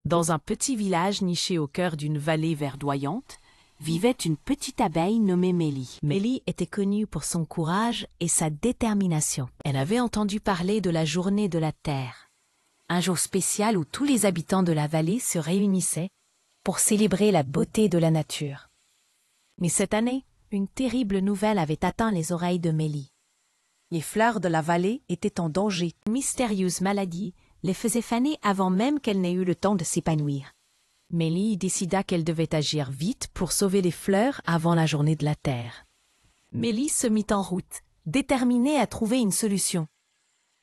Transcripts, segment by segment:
Dans un petit village niché au cœur d'une vallée verdoyante, vivait une petite abeille nommée Mélie. Mélie était connue pour son courage et sa détermination. Elle avait entendu parler de la journée de la Terre, un jour spécial où tous les habitants de la vallée se réunissaient pour célébrer la beauté de la nature. Mais cette année, une terrible nouvelle avait atteint les oreilles de Mélie. Les fleurs de la vallée étaient en danger. Une mystérieuse maladie les faisait faner avant même qu'elles n'aient eu le temps de s'épanouir. Mélie décida qu'elle devait agir vite pour sauver les fleurs avant la journée de la Terre. Mélie se mit en route, déterminée à trouver une solution.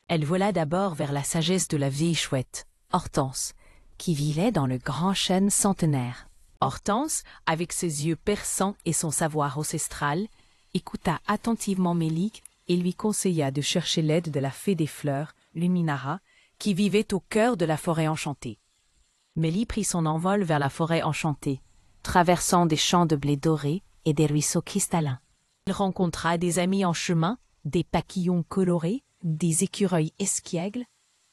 Elle vola d'abord vers la sagesse de la vieille chouette, Hortense, qui vivait dans le grand chêne centenaire. Hortense, avec ses yeux perçants et son savoir ancestral, écouta attentivement Mélie et lui conseilla de chercher l'aide de la fée des fleurs, Luminara, qui vivait au cœur de la forêt enchantée. Mélie prit son envol vers la forêt enchantée, traversant des champs de blé doré et des ruisseaux cristallins. Il rencontra des amis en chemin, des papillons colorés, des écureuils espiègles,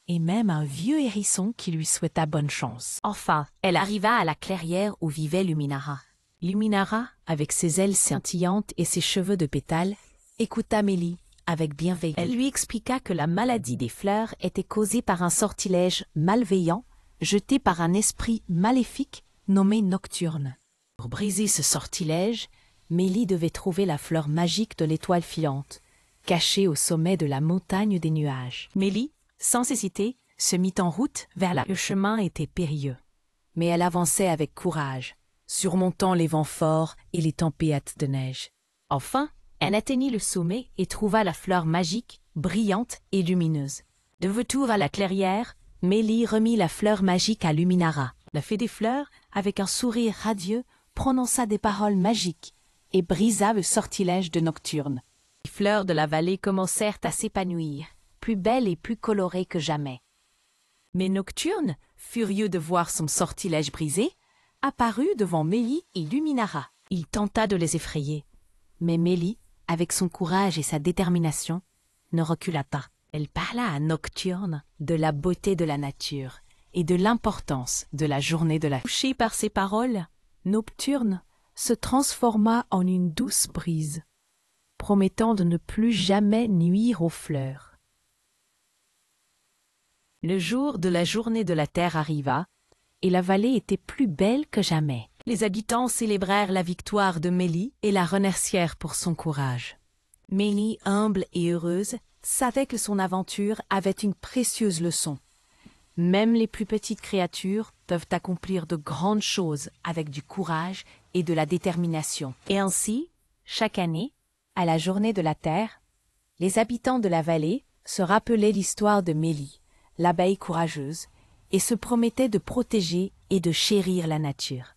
et même un vieux hérisson qui lui souhaita bonne chance. Enfin, elle arriva à la clairière où vivait Luminara. Luminara, avec ses ailes scintillantes et ses cheveux de pétales, écouta Mélie avec bienveillance. Elle lui expliqua que la maladie des fleurs était causée par un sortilège malveillant jeté par un esprit maléfique nommé Nocturne. Pour briser ce sortilège, Mélie devait trouver la fleur magique de l'étoile filante, cachée au sommet de la montagne des nuages. Mélie, sans hésiter, se mit en route vers là. Le chemin était périlleux, mais elle avançait avec courage, surmontant les vents forts et les tempêtes de neige. Enfin, elle atteignit le sommet et trouva la fleur magique, brillante et lumineuse. De retour à la clairière, Mélie remit la fleur magique à Luminara. La fée des fleurs, avec un sourire radieux, prononça des paroles magiques et brisa le sortilège de Nocturne. Les fleurs de la vallée commencèrent à s'épanouir, plus belles et plus colorées que jamais. Mais Nocturne, furieux de voir son sortilège brisé, apparut devant Mélie et Luminara. Il tenta de les effrayer, mais Mélie, avec son courage et sa détermination, ne recula pas. Elle parla à Nocturne de la beauté de la nature et de l'importance de la journée de la Terre. Touché par ces paroles, Nocturne se transforma en une douce brise, promettant de ne plus jamais nuire aux fleurs. Le jour de la journée de la Terre arriva, et la vallée était plus belle que jamais. Les habitants célébrèrent la victoire de Mélie et la remercièrent pour son courage. Mélie, humble et heureuse, savait que son aventure avait une précieuse leçon. Même les plus petites créatures peuvent accomplir de grandes choses avec du courage et de la détermination. Et ainsi, chaque année, à la journée de la Terre, les habitants de la vallée se rappelaient l'histoire de Mélie, l'abeille courageuse, et se promettaient de protéger et de chérir la nature.